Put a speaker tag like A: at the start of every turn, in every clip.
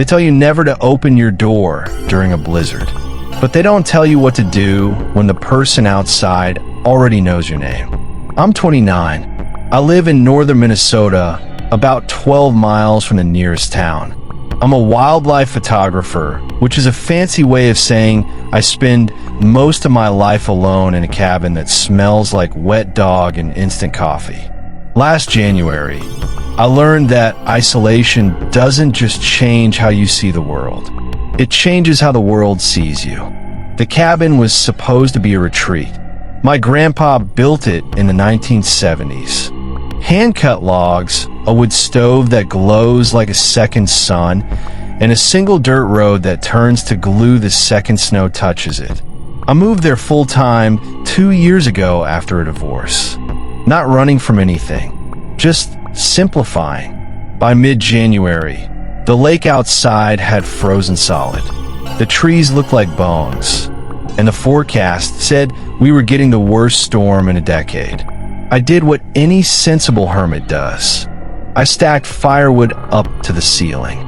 A: tell you never to open your door during a blizzard. But they don't tell you what to do when the person outside already knows your name. I'm 29. I live in northern Minnesota, about 12 miles from the nearest town. I'm a wildlife photographer, which is a fancy way of saying I spend most of my life alone in a cabin that smells like wet dog and instant coffee. Last January, I learned that isolation doesn't just change how you see the world. It changes how the world sees you. The cabin was supposed to be a retreat. My grandpa built it in the 1970s. Hand-cut logs, a wood stove that glows like a second sun, and a single dirt road that turns to glue the second snow touches it. I moved there full-time 2 years ago after a divorce. Not running from anything, just simplifying. By mid-January, the lake outside had frozen solid. The trees looked like bones, and the forecast said we were getting the worst storm in a decade. I did what any sensible hermit does. I stacked firewood up to the ceiling.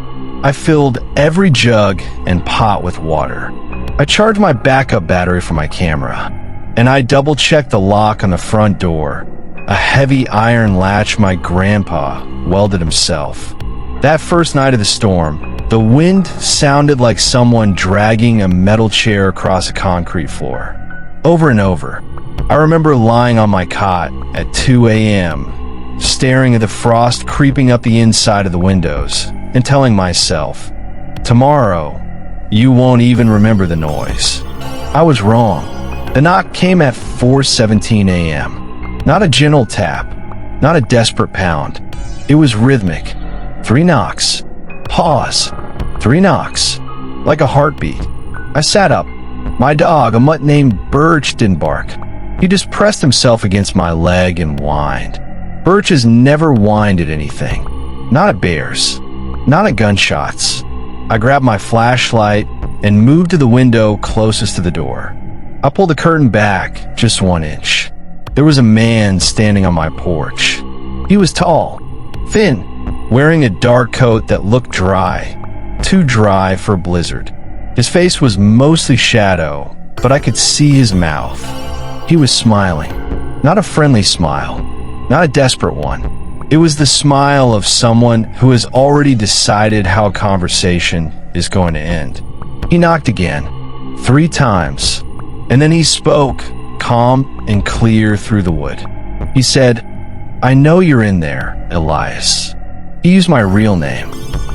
A: I filled every jug and pot with water. I charged my backup battery for my camera, and I double-checked the lock on the front door, a heavy iron latch my grandpa welded himself. That first night of the storm, the wind sounded like someone dragging a metal chair across a concrete floor. Over and over, I remember lying on my cot at 2 a.m., staring at the frost creeping up the inside of the windows, and telling myself, tomorrow, you won't even remember the noise. I was wrong. The knock came at 4:17 a.m. Not a gentle tap, not a desperate pound. It was rhythmic. 3 knocks. Pause. 3 knocks. Like a heartbeat. I sat up. My dog, a mutt named Birch, didn't bark. He just pressed himself against my leg and whined. Birch has never whined at anything. Not at bears. Not at gunshots. I grabbed my flashlight and moved to the window closest to the door. I pulled the curtain back just 1 inch. There was a man standing on my porch. He was tall, thin, wearing a dark coat that looked dry, too dry for a blizzard. His face was mostly shadow, but I could see his mouth. He was smiling. Not a friendly smile, not a desperate one. It was the smile of someone who has already decided how a conversation is going to end. He knocked again, 3 times, and then he spoke, calm and clear through the wood. He said, "I know you're in there, Elias." He used my real name.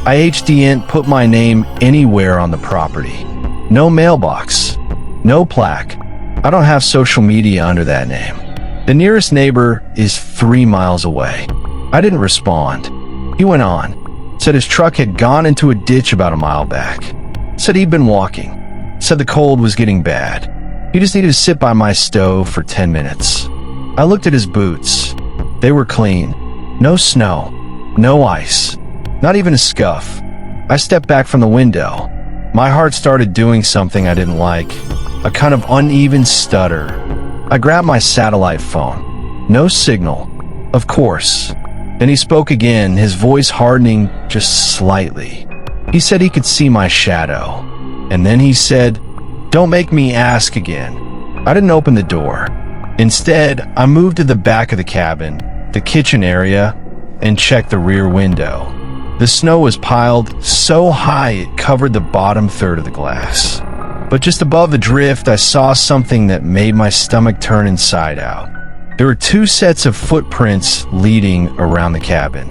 A: I didn't put my name anywhere on the property. No mailbox. No plaque. I don't have social media under that name. The nearest neighbor is 3 miles away. I didn't respond. He went on. Said his truck had gone into a ditch about a mile back. Said he'd been walking. Said the cold was getting bad. He just needed to sit by my stove for 10 minutes. I looked at his boots. They were clean. No snow. No ice. Not even a scuff. I stepped back from the window. My heart started doing something I didn't like. A kind of uneven stutter. I grabbed my satellite phone. No signal. Of course. Then he spoke again, his voice hardening just slightly. He said he could see my shadow. And then he said, "Don't make me ask again." I didn't open the door. Instead, I moved to the back of the cabin, the kitchen area, and checked the rear window. The snow was piled so high it covered the bottom third of the glass. But just above the drift, I saw something that made my stomach turn inside out. There were 2 sets of footprints leading around the cabin.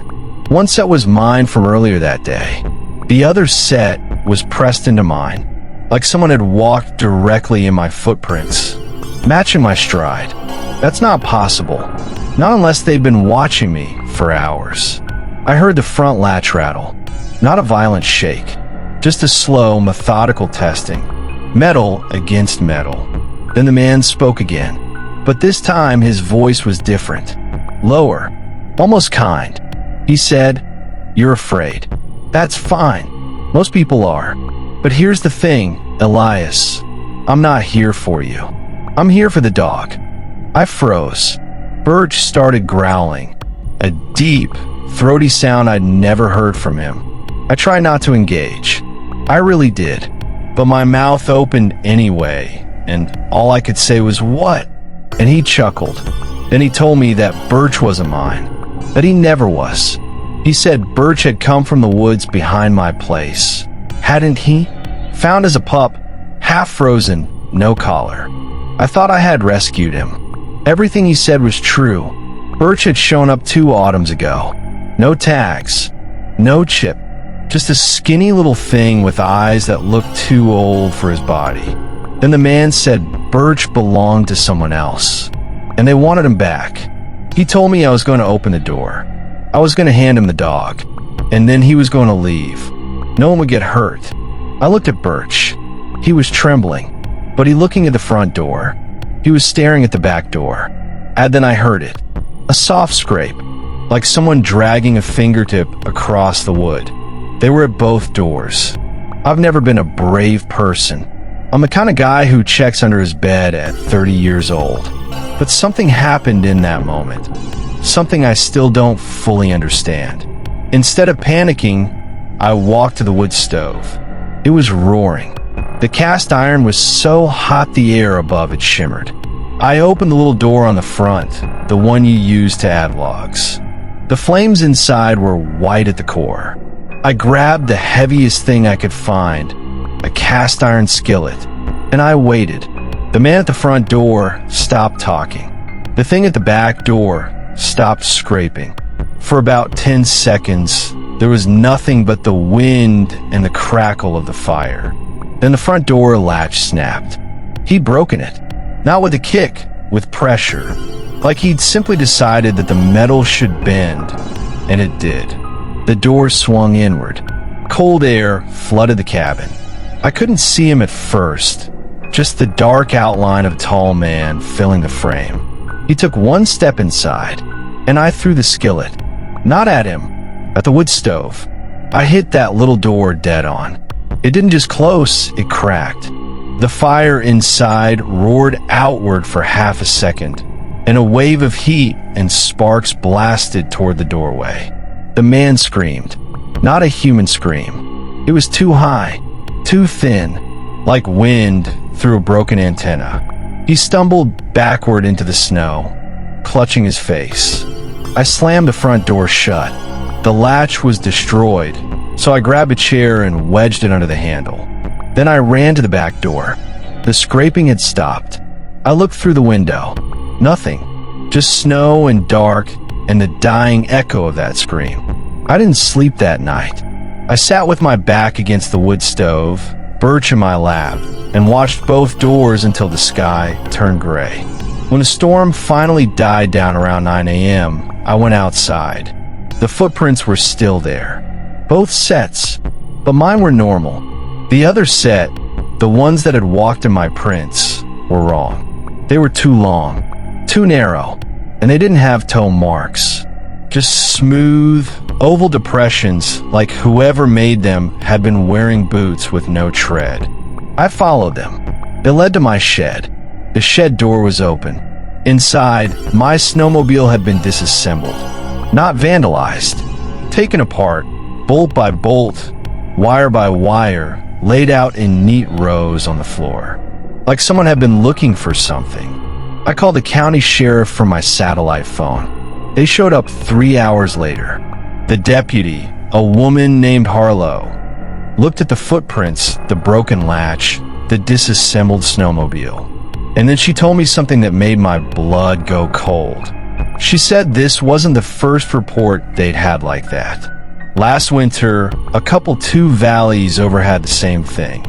A: One set was mine from earlier that day. The other set was pressed into mine, like someone had walked directly in my footprints, matching my stride. That's not possible, not unless they've been watching me for hours. I heard the front latch rattle, not a violent shake, just a slow, methodical testing, metal against metal. Then the man spoke again, but this time his voice was different, lower, almost kind. He said, "You're afraid. That's fine. Most people are. But here's the thing, Elias. I'm not here for you. I'm here for the dog." I froze. Birch started growling, a deep, throaty sound I'd never heard from him. I tried not to engage. I really did. But my mouth opened anyway, and all I could say was, "What?" And he chuckled. Then he told me that Birch wasn't mine, that he never was. He said Birch had come from the woods behind my place. Hadn't he? Found as a pup, half frozen, no collar. I thought I had rescued him. Everything he said was true. Birch had shown up 2 autumns ago. No tags, no chip, just a skinny little thing with eyes that looked too old for his body. Then the man said Birch belonged to someone else, and they wanted him back. He told me I was going to open the door. I was going to hand him the dog, and then he was going to leave. No one would get hurt. I looked at Birch. He was trembling, but he looking at the front door. He was staring at the back door. And then I heard it. A soft scrape, like someone dragging a fingertip across the wood. They were at both doors. I've never been a brave person. I'm the kind of guy who checks under his bed at 30 years old. But something happened in that moment. Something I still don't fully understand. Instead of panicking, I walked to the wood stove. It was roaring. The cast iron was so hot the air above it shimmered. I opened the little door on the front, the one you use to add logs. The flames inside were white at the core. I grabbed the heaviest thing I could find, a cast iron skillet, and I waited. The man at the front door stopped talking. The thing at the back door stopped scraping. For about 10 seconds, there was nothing but the wind and the crackle of the fire. Then the front door latch snapped. He'd broken it. Not with a kick, with pressure. Like he'd simply decided that the metal should bend, and it did. The door swung inward. Cold air flooded the cabin. I couldn't see him at first, just the dark outline of a tall man filling the frame. He took one step inside, and I threw the skillet. Not at him, at the wood stove. I hit that little door dead on. It didn't just close, it cracked. The fire inside roared outward for half a second, and a wave of heat and sparks blasted toward the doorway. The man screamed. Not a human scream. It was too high, too thin, like wind through a broken antenna. He stumbled backward into the snow, clutching his face. I slammed the front door shut. The latch was destroyed, so I grabbed a chair and wedged it under the handle. Then I ran to the back door. The scraping had stopped. I looked through the window. Nothing. Just snow and dark and the dying echo of that scream. I didn't sleep that night. I sat with my back against the wood stove, Birch in my lap, and watched both doors until the sky turned gray. When the storm finally died down around 9 a.m., I went outside. The footprints were still there. Both sets, but mine were normal. The other set, the ones that had walked in my prints, were wrong. They were too long, too narrow, and they didn't have toe marks. Just smooth, oval depressions like whoever made them had been wearing boots with no tread. I followed them. They led to my shed. The shed door was open. Inside, my snowmobile had been disassembled. Not vandalized. Taken apart, bolt by bolt, wire by wire, laid out in neat rows on the floor. Like someone had been looking for something. I called the county sheriff from my satellite phone. They showed up 3 hours later. The deputy, a woman named Harlow, looked at the footprints, the broken latch, the disassembled snowmobile. And then she told me something that made my blood go cold. She said this wasn't the first report they'd had like that. Last winter, a couple 2 valleys over had the same thing.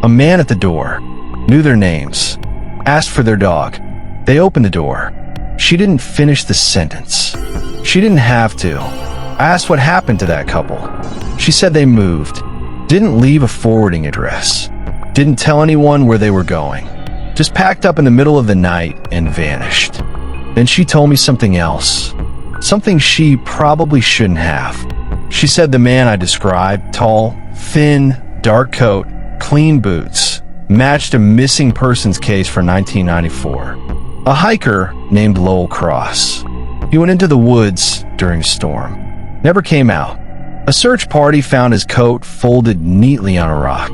A: A man at the door, knew their names, asked for their dog. They opened the door. She didn't finish the sentence. She didn't have to. I asked what happened to that couple. She said they moved. Didn't leave a forwarding address. Didn't tell anyone where they were going. Just packed up in the middle of the night and vanished. Then she told me something else. Something she probably shouldn't have. She said the man I described, tall, thin, dark coat, clean boots, matched a missing persons case for 1994. A hiker named Lowell Cross. He went into the woods during a storm. Never came out. A search party found his coat folded neatly on a rock.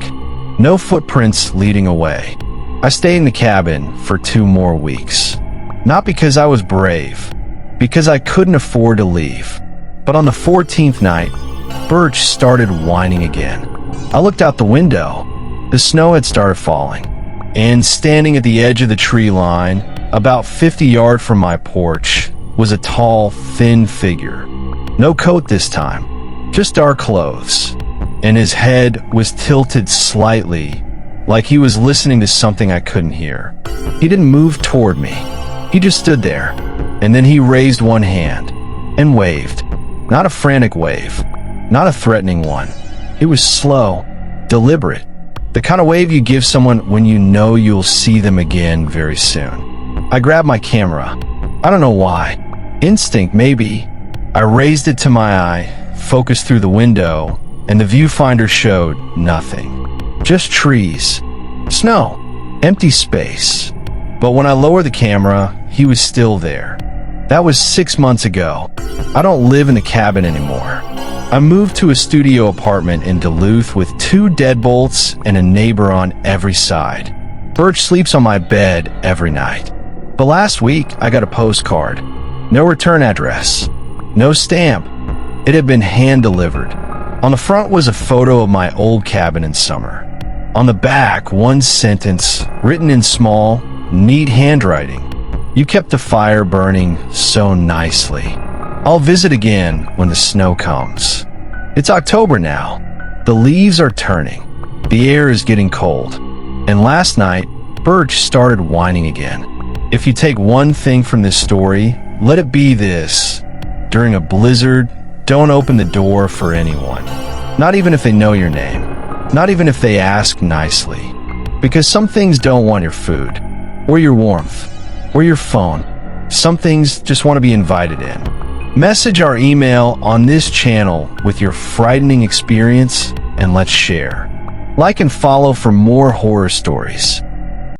A: No footprints leading away. I stayed in the cabin for 2 more weeks. Not because I was brave, because I couldn't afford to leave. But on the 14th night, Birch started whining again. I looked out the window. The snow had started falling. And standing at the edge of the tree line, about 50 yards from my porch, was a tall, thin figure. No coat this time, just dark clothes. And his head was tilted slightly, like he was listening to something I couldn't hear. He didn't move toward me. He just stood there. And then he raised one hand and waved. Not a frantic wave, not a threatening one. It was slow, deliberate. The kind of wave you give someone when you know you'll see them again very soon. I grabbed my camera. I don't know why. Instinct, maybe. I raised it to my eye, focused through the window, and the viewfinder showed nothing. Just trees, snow, empty space. But when I lowered the camera, he was still there. That was 6 months ago. I don't live in the cabin anymore. I moved to a studio apartment in Duluth with 2 deadbolts and a neighbor on every side. Birch sleeps on my bed every night. But last week, I got a postcard. No return address. No stamp. It had been hand-delivered. On the front was a photo of my old cabin in summer. On the back, one sentence, written in small, neat handwriting. You kept the fire burning so nicely. I'll visit again when the snow comes. It's October now. The leaves are turning. The air is getting cold. And last night, Birch started whining again. If you take one thing from this story, let it be this. During a blizzard, don't open the door for anyone. Not even if they know your name. Not even if they ask nicely. Because some things don't want your food, or your warmth, or your phone. Some things just want to be invited in. Message our email on this channel with your frightening experience, and let's share. Like and follow for more horror stories.